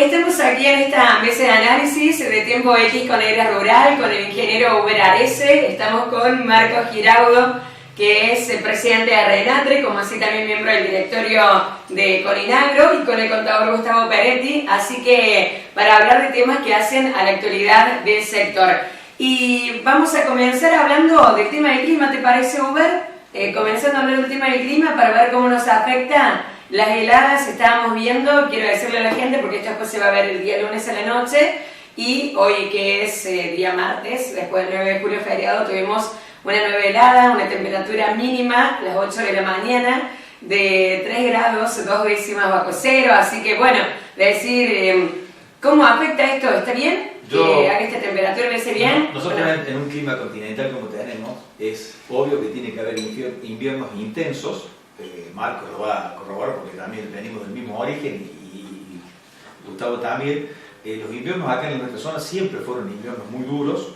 Estamos aquí en esta mesa de análisis de Tiempo X con Aire Rural, con el ingeniero Uber Arese. Estamos con Marcos Giraudo, que es el presidente de Renatre, como así también miembro del directorio de Coninagro, y con el contador Gustavo Peretti, así que para hablar de temas que hacen a la actualidad del sector. Y vamos a comenzar hablando del tema del clima, ¿te parece, Uber? Comenzando a hablar del tema del clima para ver cómo nos afecta las heladas. Estábamos viendo, quiero decirle a la gente, porque esto después se va a ver el día lunes a la noche, y hoy que es día martes, después del 9 de julio feriado, tuvimos una nueva helada, una temperatura mínima a las 8 de la mañana de 3 grados, 2 décimas bajo cero, así que bueno, decir, ¿cómo afecta esto? ¿Está bien? ¿A esta temperatura le hace bien? Nosotros en un clima continental como tenemos, es obvio que tiene que haber inviernos intensos. Marcos lo va a corroborar porque también venimos del mismo origen y Gustavo también. Los inviernos acá en nuestra zona siempre fueron inviernos muy duros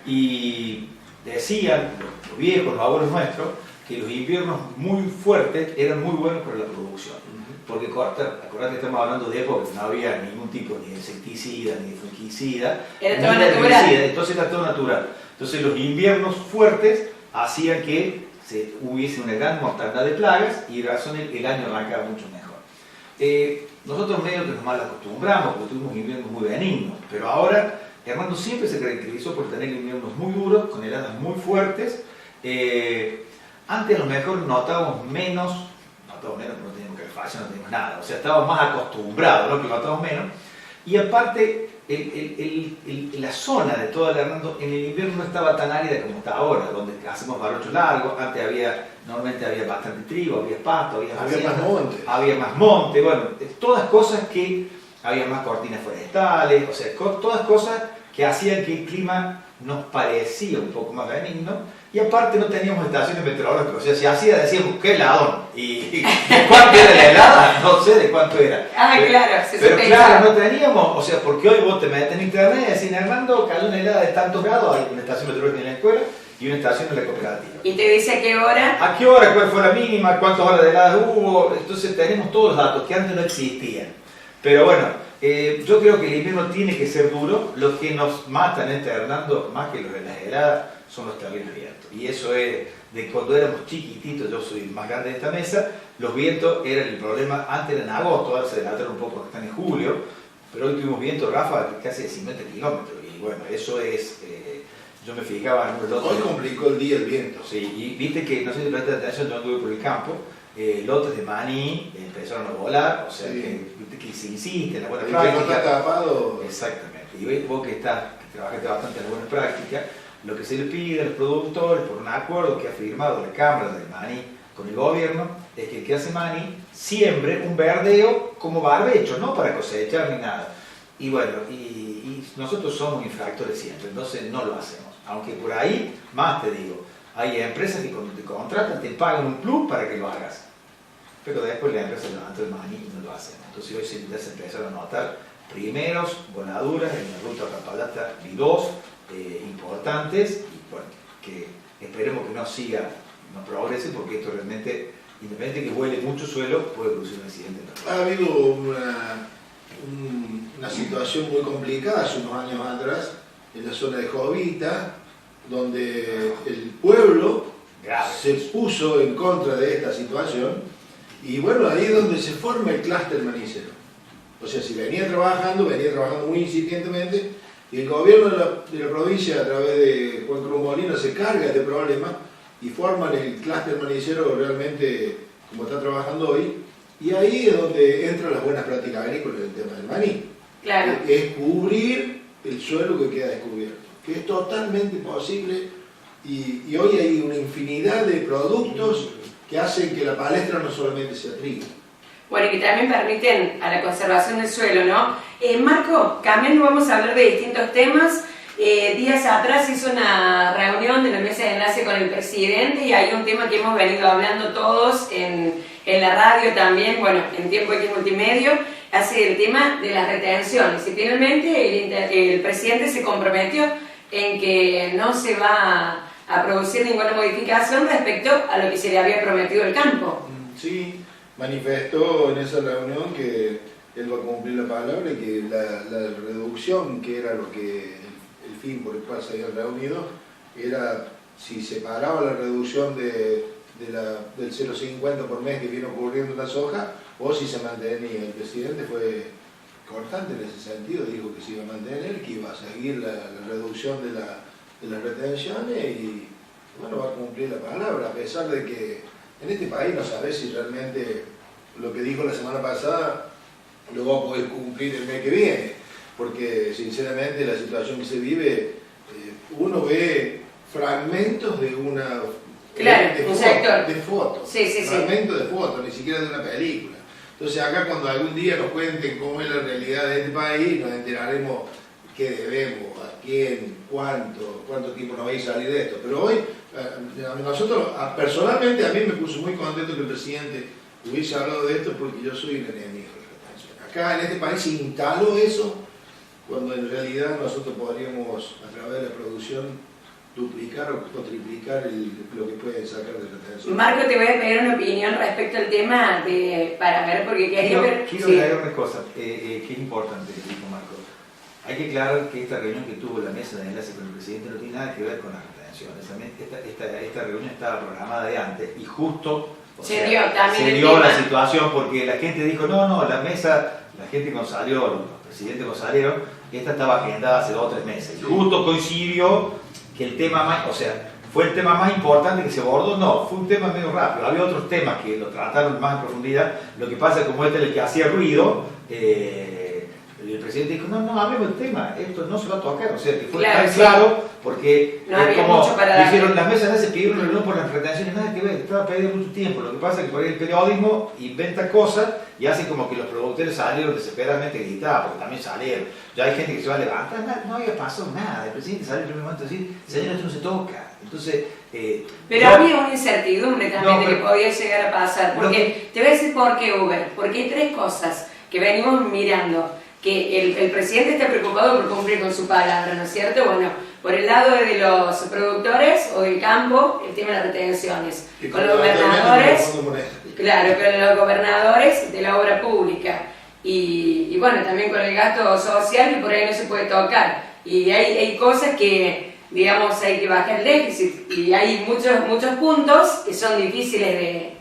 y decían los viejos, los abuelos nuestros, que los inviernos muy fuertes eran muy buenos para la producción. Porque acordate que estamos hablando de época que no había ningún tipo ni de insecticida, ni de fungicida, era todo natural. Entonces era todo natural. Entonces los inviernos fuertes hacían que hubiese una gran mortandad de plagas y razón el año arrancaba mucho mejor. Nosotros medio que nos mal acostumbramos porque tuvimos inviernos muy benignos, pero ahora Hernando siempre se caracterizó por tener inviernos muy duros, con heladas muy fuertes. Antes a lo mejor notábamos menos, no teníamos calefacción, no teníamos nada, o sea, estábamos más acostumbrados, ¿no? Que notábamos menos. Y aparte, la zona de todo el Hernando en el invierno no estaba tan árida como está ahora, donde hacemos barrochos largos. Antes normalmente había bastante trigo, había pasto, había más monte, bueno, todas cosas que había más cortinas forestales, o sea, todas cosas que hacían que el clima nos parecía un poco más benigno. Y aparte no teníamos estaciones meteorológicas, o sea, si hacía decíamos qué heladón. ¿Y de cuánto era la helada? No sé de cuánto era. Pero claro, no teníamos, o sea, porque hoy vos te metes en internet y decís, Hernando, cayó una helada de tantos grados, hay una estación meteorológica en la escuela y una estación en la cooperativa. ¿Y te dice a qué hora? ¿A qué hora? ¿Cuál fue la mínima? ¿Cuántas horas de helada hubo? Entonces tenemos todos los datos que antes no existían. Pero bueno, yo creo que el invierno tiene que ser duro. Lo que nos mata en este Hernando, más que las heladas, son los terribles vientos. Y eso es de cuando éramos chiquititos, yo soy más grande de esta mesa, los vientos eran el problema. Antes era en agosto, ahora se delataron un poco porque están en julio, pero hoy tuvimos vientos ráfagas casi de 50 kilómetros. Y bueno, eso es, yo me fijaba en un lote. Hoy complicó el día el viento. Sí, y viste que, no sé si prestaste atención, yo anduve por el campo, lotes de maní empezaron a volar, o sea, sí. que se insiste en la buena el práctica. que no está tapado. Exactamente. Y vos que trabajaste bastante en la buena práctica, lo que se le pide a los productores por un acuerdo que ha firmado la Cámara del Maní con el gobierno es que el que hace maní siembre un verdeo como barbecho, no para cosechar ni nada. Y bueno, y nosotros somos infractores siempre, entonces no lo hacemos. Aunque por ahí, más te digo, hay empresas que cuando te contratan te pagan un plus para que lo hagas. Pero después la empresa levanta el maní y no lo hacen. Entonces hoy ya se empezaron a notar primeros voladuras en la ruta Rampalata y 2 importantes, y bueno, que esperemos que no siga, no progrese, porque esto realmente, independientemente de que huele mucho suelo, puede producir un accidente. Ha habido una situación muy complicada hace unos años atrás en la zona de Jovita, donde el pueblo se puso en contra de esta situación, y bueno, ahí es donde se forma el clúster manicero. O sea, si venía trabajando muy incipientemente, y el gobierno de la provincia, a través de Juan Cruz Molina, se carga de este problema y forman el clúster manicero realmente como está trabajando hoy. Y ahí es donde entran las buenas prácticas agrícolas del tema del maní. Claro. Es cubrir el suelo que queda descubierto, que es totalmente posible. Y hoy hay una infinidad de productos que hacen que la palestra no solamente sea trigo. Bueno, y que también permiten a la conservación del suelo, ¿no? Marco, cambiando, vamos a hablar de distintos temas. Días atrás hizo una reunión de la mesa de enlace con el presidente y hay un tema que hemos venido hablando todos en la radio también, bueno, en Tiempo X Multimedio, hace el tema de las retenciones. Y finalmente el presidente se comprometió en que no se va a producir ninguna modificación respecto a lo que se le había prometido el campo. Sí. Manifestó en esa reunión que él va a cumplir la palabra y que la reducción, que era lo que el fin por el cual se habían reunido, era si se paraba la reducción del 0,50 por mes que viene ocurriendo en la soja, o si se mantenía. El presidente fue cortante en ese sentido, dijo que se iba a mantener, que iba a seguir la reducción de las retenciones y bueno, va a cumplir la palabra, a pesar de que en este país no sabe si realmente lo que dijo la semana pasada lo va a poder cumplir el mes que viene, porque sinceramente la situación que se vive, uno ve fragmentos de una... Claro, de fotos, sí. fragmentos de fotos, ni siquiera de una película. Entonces acá cuando algún día nos cuenten cómo es la realidad de este país, nos enteraremos qué debemos, a quién, cuánto tiempo nos va a ir a salir de esto. Pero hoy, nosotros, personalmente a mí me puso muy contento que el presidente hubiese hablado de esto porque yo soy un enemigo de la retención. Acá en este país se instaló eso cuando en realidad nosotros podríamos, a través de la producción, duplicar o triplicar lo que pueden sacar de retención. Marco, te voy a pedir una opinión respecto al tema para ver, porque quería ver... Quiero agregar una cosa que es importante, dijo Marco. Hay que aclarar que esta reunión que tuvo la mesa de enlace con el presidente no tiene nada que ver con las retenciones. Esta reunión estaba programada de antes y justo se dio la situación porque la gente dijo, no, la mesa, la gente cuando salió, los presidentes cuando salieron, esta estaba agendada hace 2 o 3 meses. Y justo coincidió que el tema más, fue el tema más importante que se abordó, no, fue un tema medio rápido, había otros temas que lo trataron más en profundidad, lo que pasa es que como este es el que hacía ruido, el presidente dijo, no, hablemos del tema, esto no se va a tocar, o sea, que fue tan claro, porque no había como mucho para dijeron, las mesas se pidieron reunión por las retenciones, nada que ver, estaba perdiendo mucho tiempo, lo que pasa es que por ahí el periodismo inventa cosas y hace como que los productores salieron desesperadamente gritados, porque también salieron, ya hay gente que se va a levantar, no había pasado nada, el presidente salió en el primer momento a decir, señor, esto no se toca, entonces... pero había una incertidumbre también de que podía llegar a pasar, porque te voy a decir por qué, Uber, porque hay 3 cosas que venimos mirando, que el presidente está preocupado por cumplir con su palabra, ¿no es cierto? Bueno, por el lado de los productores o del campo, el tema de las retenciones, con los gobernadores, claro, con los gobernadores de la obra pública, y bueno, también con el gasto social que por ahí no se puede tocar, y hay cosas que, digamos, hay que bajar el déficit, y hay muchos puntos que son difíciles de...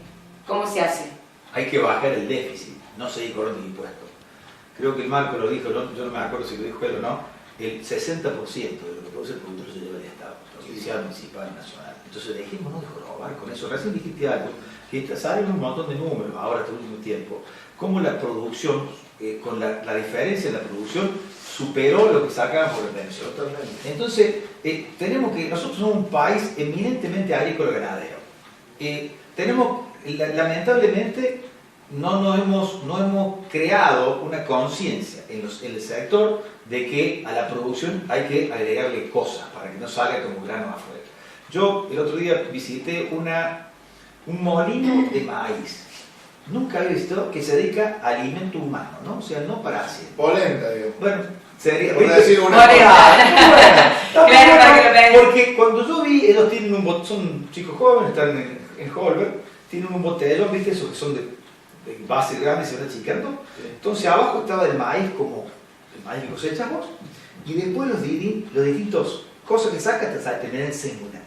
¿Cómo se hace? Hay que bajar el déficit, no seguir cobrando impuestos. Creo que el Marco lo dijo, yo no me acuerdo si lo dijo él o no, el 60% de lo que produce el productor se lleva el Estado, provincial, municipal, nacional. Entonces dejémonos de jorobar con eso. Recién dijiste algo, que salen un montón de números ahora, este último tiempo, cómo la producción, con la diferencia en la producción, superó lo que sacaban por retención. Entonces, nosotros somos un país eminentemente agrícola-ganadero. Lamentablemente, no hemos creado una conciencia en el sector de que a la producción hay que agregarle cosas para que no salga como grano afuera. Yo el otro día visité un molino de maíz. Nunca había visto que se dedica a alimento humano, ¿no? O sea, no para hacer. Polenta, digo. Bueno, sería... Por decir una porque cuando yo vi, ellos tienen un botellón, son chicos jóvenes, están en Holberg, tienen un botellón, ¿viste? Esos que son de base grande, se van achicando. Entonces abajo estaba el maíz, como el maíz que cosechamos, y después los distintos cosas que saca hasta tener el singular.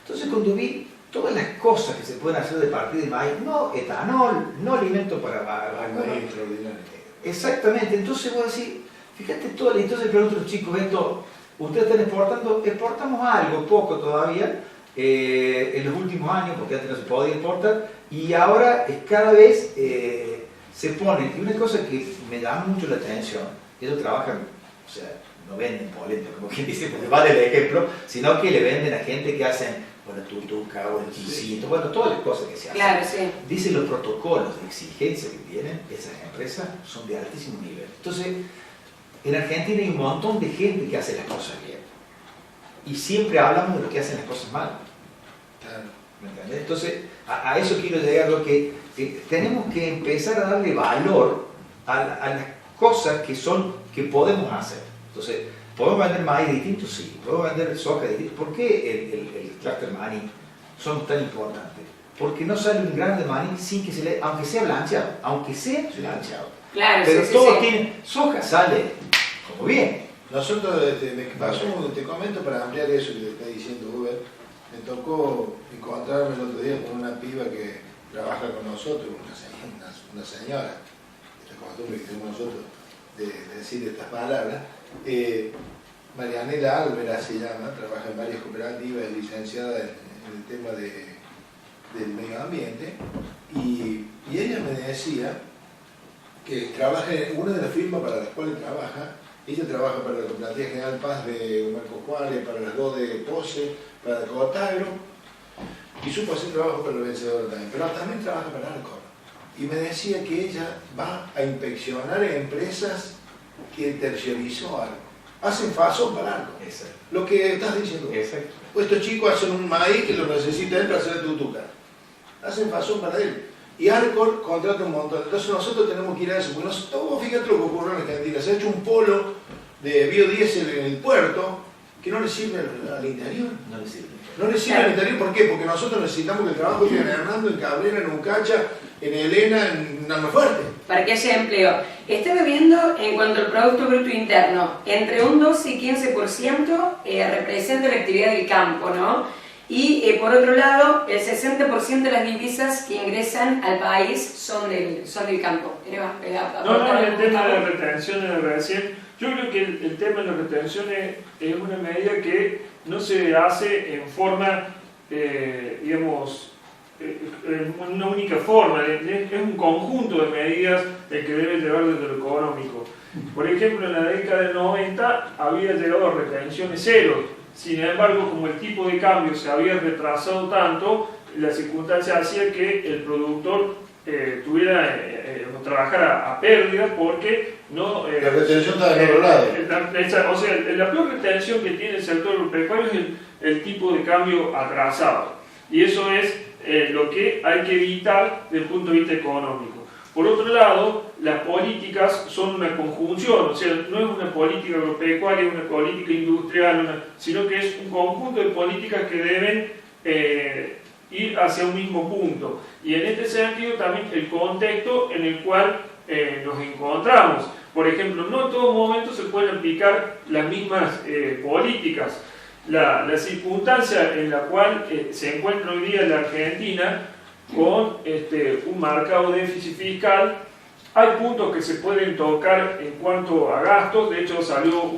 Entonces cuando vi todas las cosas que se pueden hacer de partir de maíz, no etanol, no alimento para maíz extraordinario. Exactamente, entonces voy a decir, fíjate todo, entonces pero otros chicos, esto, ustedes están exportamos algo, poco todavía, en los últimos años, porque antes no se podía exportar, y ahora cada vez se pone, y una cosa que me llama mucho la atención, ellos trabajan, o sea, no venden polenta, como quien dice, porque vale el ejemplo, sino que le venden a gente que hacen, bueno, tutuca o el quisito, bueno, todas las cosas que se hacen. Claro, sí. Dicen los protocolos de exigencia que tienen esas empresas son de altísimo nivel. Entonces, en Argentina hay un montón de gente que hace las cosas bien. Y siempre hablamos de lo que hacen las cosas mal. ¿Me entiendes? Entonces, a eso quiero llegar, lo que tenemos que empezar a darle valor a las cosas que podemos hacer. Entonces, ¿podemos vender maíz distinto? Sí. ¿Podemos vender soja distinto? ¿Por qué el clúster maní son tan importantes? Porque no sale un grano de maní sin que aunque sea blancheado, Claro, Pero sí, sí, todos sí. tienen, soja sale como bien. Nosotros, me pasó, te comento para ampliar eso que te está diciendo Uber, me tocó encontrarme el otro día con una piba que trabaja con nosotros, una señora, esta costumbre que tenemos nosotros de decir estas palabras, Marianela Álvarez se llama, trabaja en varias cooperativas, es licenciada en el tema del medio ambiente, y ella me decía que trabaja en una de las firmas para las cuales trabaja. Ella trabaja para la Cooperativa General Paz de Marco Juárez, para las dos de Pose, para Cotagro, y supo hacer trabajo para el vencedor también, pero también trabaja para Arcor. Y me decía que ella va a inspeccionar empresas que terciarizó Arcor. Hacen fasón para Arcor. Exacto. Lo que estás diciendo. Exacto. Pues estos chicos hacen un maíz que lo necesita él para hacer tutuca. Hacen fasón para él. Y Arcor contrata un montón. Entonces nosotros tenemos que ir a eso. Porque nosotros, fíjate lo que ocurrió en Argentina. Se ha hecho un polo de biodiesel en el puerto que no le sirve al interior. No le sirve. No le sirve al interior. ¿Por qué? Porque nosotros necesitamos que el trabajo llegue en Hernando, en Cabrera, en Ucacha, en Elena, en Almafuerte. Para que haya empleo. Estaba viendo en cuanto al Producto Bruto Interno, entre un 12 y 15% representa la actividad del campo, ¿no? Y por otro lado, el 60% de las divisas que ingresan al país son del campo. No, el tema de la retención de recién, yo creo que el tema de la retención es una medida que no se hace en forma, digamos, una única forma, es un conjunto de medidas el que debe llevar desde lo económico. Por ejemplo, en la década del 90 había llegado a retenciones cero. Sin embargo, como el tipo de cambio se había retrasado tanto, la circunstancia hacía que el productor trabajara a pérdida porque no... La retención está de otro lado. O sea, la peor retención que tiene el sector agropecuario es el tipo de cambio atrasado. Y eso es lo que hay que evitar desde el punto de vista económico. Por otro lado, las políticas son una conjunción, o sea, no es una política agropecuaria, una política industrial, sino que es un conjunto de políticas que deben ir hacia un mismo punto. Y en este sentido también el contexto en el cual nos encontramos. Por ejemplo, no en todo momento se pueden aplicar las mismas políticas. La circunstancia en la cual se encuentra hoy día la Argentina, con un marcado déficit fiscal, hay puntos que se pueden tocar en cuanto a gastos. De hecho salió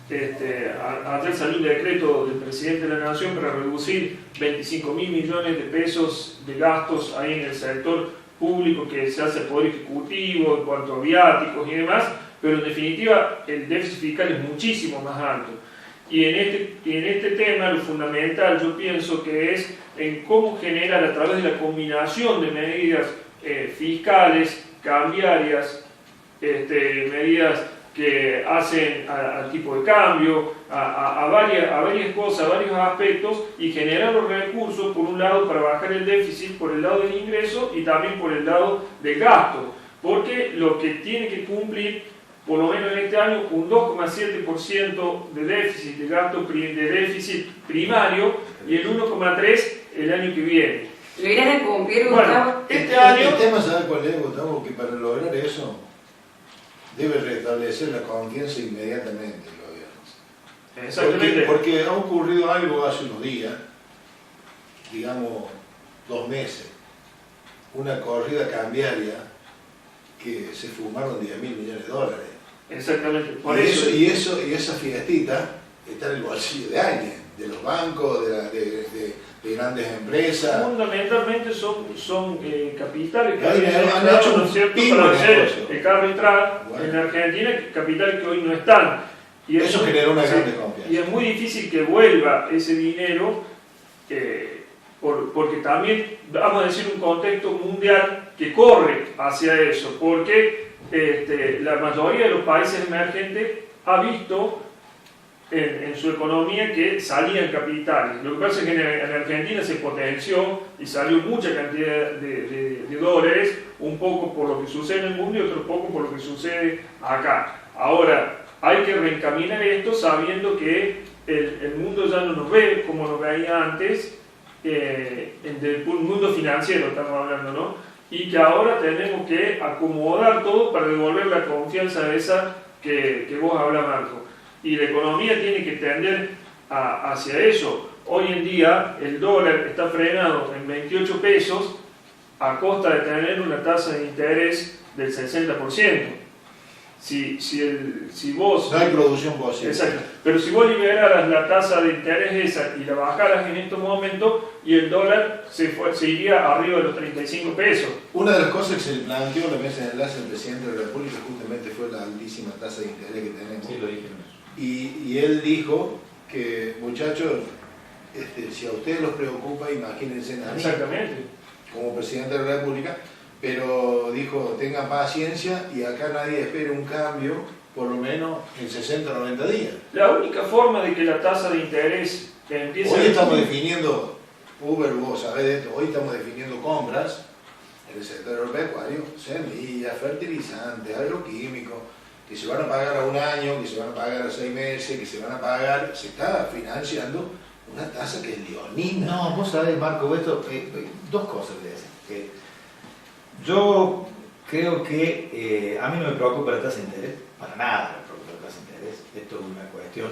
ayer salió un decreto del presidente de la Nación para reducir 25.000 millones de pesos de gastos ahí en el sector público que se hace el Poder Ejecutivo en cuanto a viáticos y demás, pero en definitiva el déficit fiscal es muchísimo más alto. Y en este tema lo fundamental yo pienso que es en cómo generar a través de la combinación de medidas fiscales, cambiarias, medidas que hacen al tipo de cambio, a varias cosas, a varios aspectos, y generar los recursos, por un lado, para bajar el déficit por el lado del ingreso y también por el lado del gasto. Porque lo que tiene que cumplir, por lo menos en este año, un 2,7% de déficit de gasto de déficit primario y el 1,3% el año que viene. ¿Lo irán a cumplir, Bueno, Gustavo? este año... El tema, ¿sabes cuál es, Gustavo? Que para lograr eso debe restablecer la confianza inmediatamente el gobierno. Exactamente. Porque ha ocurrido algo hace unos días, digamos 2 meses, una corrida cambiaria que se fumaron 10.000 millones de dólares. Exactamente. Por Y esa fiestita está en el bolsillo de alguien, de los bancos, de grandes empresas. Fundamentalmente son capitales que Han entrado, hecho ¿no es cierto?, un para hacer negocio. el carro entrar Bueno. en Argentina, capitales que hoy no están. Y Eso generó una gran sí, desconfianza. y es muy difícil que vuelva ese dinero, porque también, vamos a decir, un contexto mundial que corre hacia eso, porque la mayoría de los países emergentes ha visto en su economía que salían capitales. Lo que pasa es que en Argentina se potenció y salió mucha cantidad de dólares, un poco por lo que sucede en el mundo y otro poco por lo que sucede acá. Ahora, hay que reencaminar esto sabiendo que el mundo ya no nos ve como nos veía antes, del mundo financiero estamos hablando, ¿no? y que ahora tenemos que acomodar todo para devolver la confianza esa que vos hablas, Marco. Y la economía tiene que tender hacia eso. Hoy en día el dólar está frenado en 28 pesos a costa de tener una tasa de interés del 60%. Si vos... No hay producción posible. Exacto. Pero si vos liberaras la tasa de interés esa y la bajaras en estos momentos, y el dólar se iría arriba de los 35 pesos. Una de las cosas que se le planteó en la mesa de enlace al presidente de la República justamente fue la altísima tasa de interés que tenemos. Sí, lo dijeron. Y él dijo que, muchachos, si a ustedes los preocupa, imagínense a mí Exactamente. como presidente de la República, pero dijo, tengan paciencia y acá nadie espere un cambio, por lo menos en 60 o 90 días. La única forma de que la tasa de interés empiece Hoy estamos definiendo, Uber, vos sabés de esto, hoy estamos definiendo compras en el sector agropecuario, semillas, fertilizantes, agroquímicos, que se van a pagar a un año, que se van a pagar a 6 meses, que se van a pagar, se está financiando una tasa que es leonina. No, vos sabés, Marco, esto, dos cosas le decir. Yo creo que a mí no me preocupa la tasa de interés, para nada me preocupa la tasa de interés. Esto es una cuestión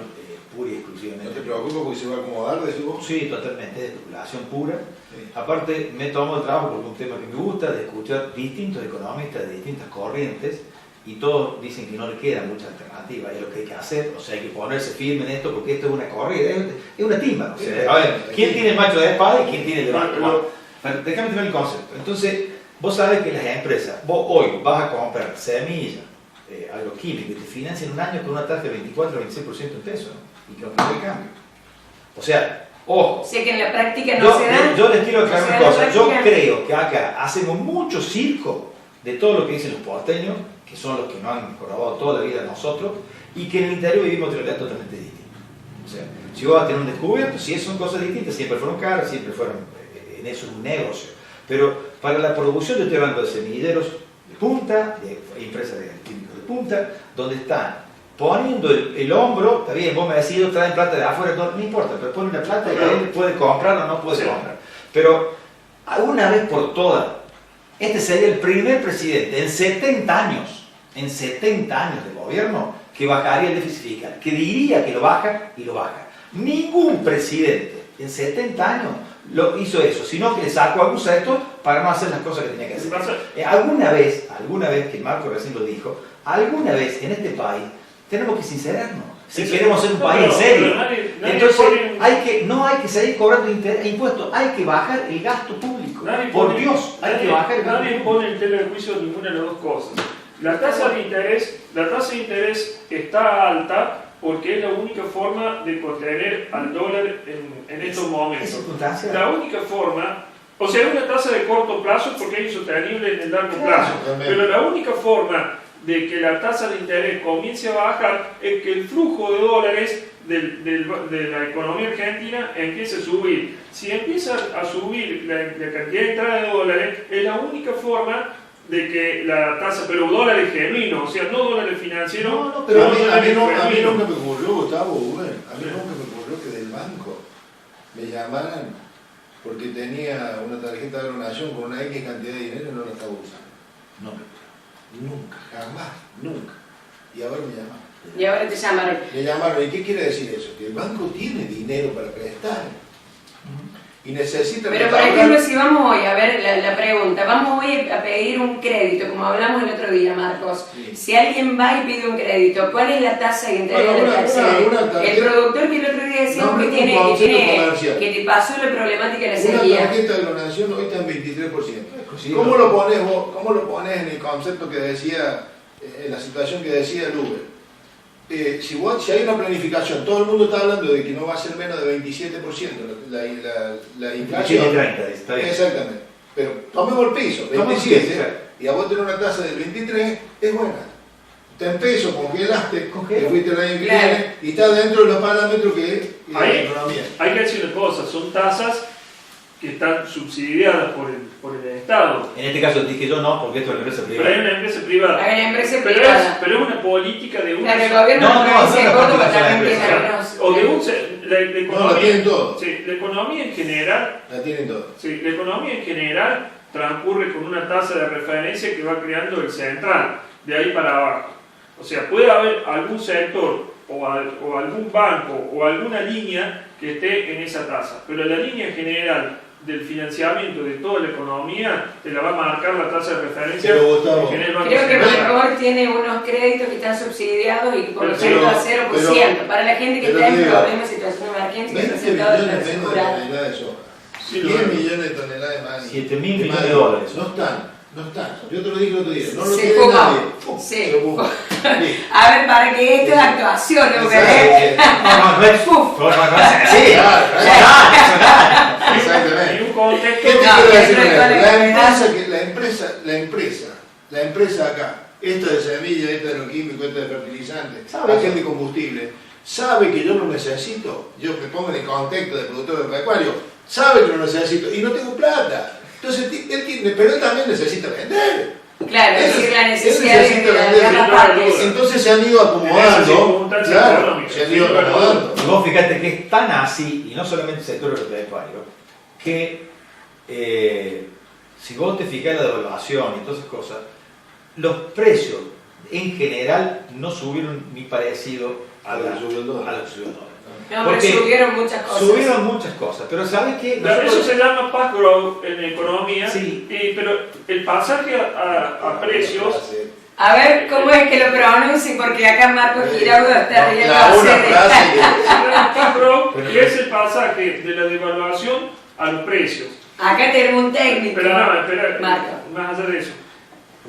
pura y exclusivamente. ¿No te preocupa porque se va a acomodar, decís vos? Sí, totalmente, de especulación pura. Sí. Aparte, me tomo el trabajo porque es un tema que me gusta, de escuchar distintos economistas de distintas corrientes, y todos dicen que no le queda mucha alternativa, es lo que hay que hacer, o sea, hay que ponerse firme en esto porque esto es una corrida, es una timba. O sea, a ver, ¿quién tiene el macho de espada y quién tiene el de macho? Bueno, déjame tener el concepto. Entonces, vos sabés que las empresas, vos hoy vas a comprar semillas, agroquímicos, y te financian un año con una tasa de 24 o 26% en pesos, ¿no? Y que no hay cambio. O sea, ojo. Sé que en la práctica no se da. Yo les quiero aclarar una cosa. Yo práctica... creo que acá hacemos mucho circo de todo lo que dicen los porteños, que son los que nos han colaborado toda la vida a nosotros, y que en el interior vivimos otra realidad totalmente distinta. O sea, si vos vas a tener un descubierto, si son cosas distintas, siempre fueron caras, siempre fueron, en eso es un negocio. Pero para la producción yo estoy hablando de semilleros de punta, de empresas de químicos de punta, donde están poniendo el hombro, está bien, vos me decís, traen plata de afuera, no importa, pero ponen la plata y él puede comprar o no puede comprar. Pero una vez por todas, este sería el primer presidente en 70 años de gobierno que bajaría el déficit fiscal, que diría que lo baja y lo baja. Ningún presidente en 70 años lo hizo eso, sino que le sacó algún sector para no hacer las cosas que tenía que hacer. Alguna vez, que Marco recién lo dijo, alguna vez en este país tenemos que sincerarnos. Si queremos ser un país en serio. Entonces, no hay que seguir cobrando impuestos, hay que bajar el gasto público. Por Dios, hay que bajar el gasto público. Nadie pone en tela de juicio ninguna de las dos cosas. La tasa de interés está alta porque es la única forma de contener al dólar en estos momentos. La única forma, o sea, es una tasa de corto plazo porque es insostenible en el largo plazo, pero la única forma de que la tasa de interés comience a bajar es que el flujo de dólares de la economía argentina empiece a subir. Si empieza a subir la cantidad de entrada de dólares, es la única forma de que la tasa, pero dólares genuinos, o sea, no dólares financieros. No, pero a mí nunca me ocurrió, Gustavo, a mí nunca me ocurrió que del banco me llamaran porque tenía una tarjeta de donación con una X cantidad de dinero y no la estaba usando. No, nunca, jamás, nunca. Y ahora me llamaron. Y ahora te llamaron. Me llamaron, ¿y qué quiere decir eso? Que el banco tiene dinero para prestar. Y necesita... Pero por ejemplo, si vamos hoy, a ver la pregunta, vamos hoy a pedir un crédito, como hablamos el otro día, Marcos. Sí. Si alguien va y pide un crédito, ¿cuál es la tasa de interés de la El productor que el otro día decíamos que te pasó la problemática de la sequía. Una tarjeta de donación hoy está en 23%. ¿Cómo lo pones vos? ¿Cómo lo pones en el concepto que decía, en la situación que decía el Uber? Si hay una planificación, todo el mundo está hablando de que no va a ser menos de 27% la inflación. 30, está bien. Exactamente. Pero tomemos el piso, 27, y a vos tener una tasa del 23, es buena. Está en peso, congelaste, te fuiste el año que viene, y está dentro de los parámetros que es la economía. Hay que decir una cosa, son tasas que están subsidiadas por el Estado. En este caso dije yo no, porque esto es una empresa privada. Pero hay una empresa privada. Hay una empresa privada. Pero es una política de un... Claro, el gobierno no dice Córdoba también tiene algunos... O de un... La economía, no, la tienen todo. Sí, la economía en general... La tienen todo. Sí, la economía en general transcurre con una tasa de referencia que va creando el central, de ahí para abajo. O sea, puede haber algún sector o algún banco o alguna línea que esté en esa tasa, pero la línea general del financiamiento de toda la economía te la va a marcar la tasa de referencia. Creo que mejor tiene unos créditos que están subsidiados y por lo tanto a 0%. Para la gente que está en problemas, situación de emergencia, 20 millones menos de toneladas de soja, 10 millones de toneladas de maíz, 7.000 millones de dólares. No están. Yo te lo dije el otro día, no lo se tiene fugó. nadie. Sí. Se fugó. A ver, para que esto es actuación, ¿no? No es. Sí, Exactamente. En un contexto. ¿Qué te No, quiero decir dentro con de esto? toda La empresa acá, esta de semilla, esta de lo químico, esta de fertilizantes, ¿Sabe aquel eso? de combustible, sabe que yo lo necesito, yo me pongo en el contexto de productor agropecuario, sabe que lo necesito y no tengo plata. Entonces él tiene, pero él también necesita vender. Claro, es decir, la Él necesidad necesita de vender. las partes. Entonces se han ido acomodando, claro, se han ido acomodando. Y vos fíjate que es tan así, y no solamente el sector agropecuario, que si vos te fijas en la devaluación y todas esas cosas, los precios en general no subieron ni parecido a lo que subió el dólar. No, pero subieron muchas cosas. Subieron muchas cosas, pero ¿sabes qué? Eso se llama pass growth en economía, Sí. pero el pasaje a precios. A ver cómo es que lo pronuncie, porque acá Marcos Giraudo está riendo Una hace frase Se llama pass growth, que es el pasaje de la devaluación a los precios. Acá tenemos un técnico. Espera, Marco. más allá de eso.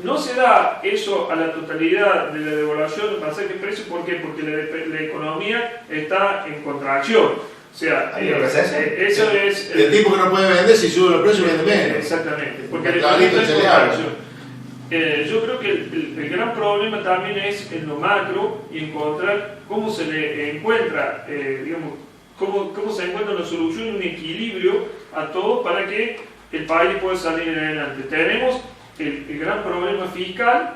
No se da eso a la totalidad de la devaluación, el pasaje de precios, ¿por qué? Porque la economía está en contracción. O sea, eso es... El tipo que no puede vender, si sube los precios, vende menos. Exactamente, porque El la economía está en cereal. contracción. Yo creo que el gran problema también es en lo macro y encontrar cómo se le encuentra, digamos, cómo se encuentra una solución, un equilibrio a todo para que el país pueda salir adelante. Tenemos el gran problema fiscal,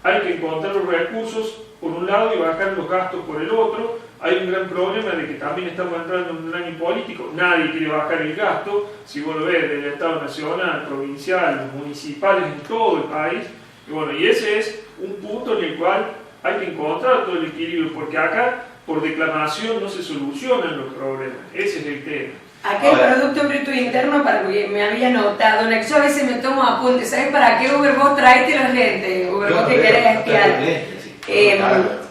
hay que encontrar los recursos por un lado y bajar los gastos por el otro. Hay un gran problema de que también estamos entrando en un año político, nadie quiere bajar el gasto, si vos lo ves del Estado nacional, provincial, municipales en todo el país, y bueno, y ese es un punto en el cual hay que encontrar todo el equilibrio, porque acá por declamación no se solucionan los problemas, ese es el tema. Acá el Producto Bruto Interno, para que me había notado, yo a veces me tomo apuntes, ¿sabes para qué, Uber? Vos traete los lentes, Uber, vos que querés espiar.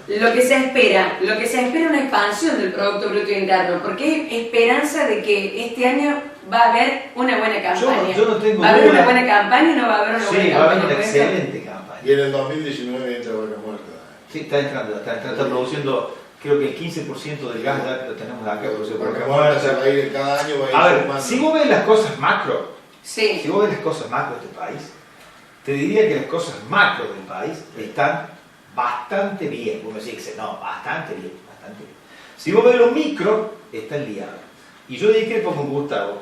Lo que se espera es una expansión del Producto Bruto Interno, porque hay esperanza de que este año va a haber una buena campaña. Yo no tengo ¿Va a haber duda. una buena campaña o no va a haber una buena Sí, campaña? va a haber una excelente campaña. Y en el 2019 entra Vaca Muerta. Sí, está produciendo, creo que el 15% del gas ya lo tenemos acá producido por Vaca Vaca Muerta se Muerta. va a ir cada año, va a ir A ver, sumando. si vos ves las cosas macro, Sí. si vos ves las cosas macro de este país, te diría que las cosas macro del país están bastante bien. Vos me decís, no, bastante bien. Si vos ves lo micro, están liados. Y yo discrepo con Gustavo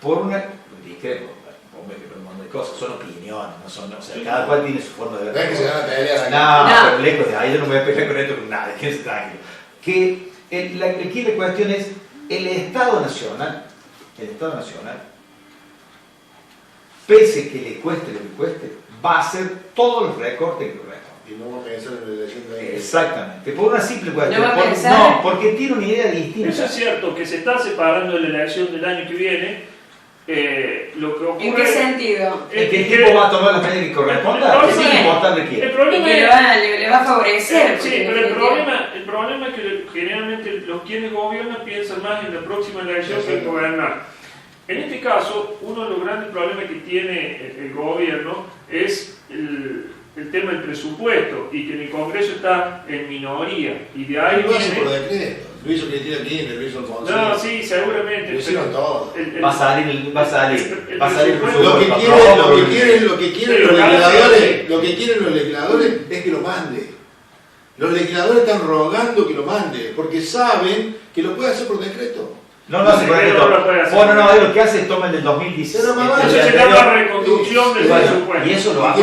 por una... Discrepo, hombre, que un montón de cosas, son opiniones, no son... O sea, cada cual tiene su forma de ver. No es que se van a pelear aquí. No, pero lejos de ahí, yo no me voy a pelear con esto con nada, quédense tranquilo. Que aquí la cuestión es, el Estado Nacional, pese que le cueste lo que cueste, va a hacer todos los recortes que correspondan. Y no vamos a pensar en la elección de ahí. Exactamente, por una simple cuestión. ¿No va a pensar? Porque tiene una idea distinta. Eso es cierto, que se está separando de la elección del año que viene. Lo que ocurre, ¿En qué sentido? El que el tipo va a tomar las medidas que correspondan, No, que sí. sin importarle El quién. Y problema que es... le va a favorecer. Sí, porque pero el problema es que generalmente los quienes gobiernan piensan más en la próxima elección que en gobernar. En este caso, uno de los grandes problemas que tiene el gobierno es el tema del presupuesto y que en el Congreso está en minoría. Y de ahí Lo hace viene... por decreto. Lo hizo Cristina Kirchner, lo hizo Alfonsín. No, sí, seguramente. Lo hicieron todo. Va a salir el presupuesto. Lo que quieren los legisladores es que lo mande. Los legisladores están rogando que lo mande, porque saben que lo puede hacer por decreto. No lo hace por decreto. No lo puede hacer. Bueno, él lo que hace es toma el del 2017. Pero mamá, Eso se llama reconstrucción del presupuesto. Y eso lo va a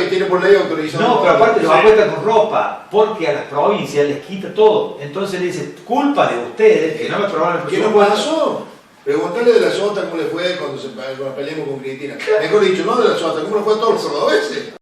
Tiene por ley autorizado. No, pero aparte lo Sí. apuesta con ropa, porque a las provincias les quita todo. Entonces le dice, culpa de ustedes que no me aprobaron el ¿Qué no presupuesto. pasó? Preguntarle de la Sota cómo le fue cuando peleamos con Cristina. Mejor dicho, no de la Sota, cómo le fue a todos los cordobeses.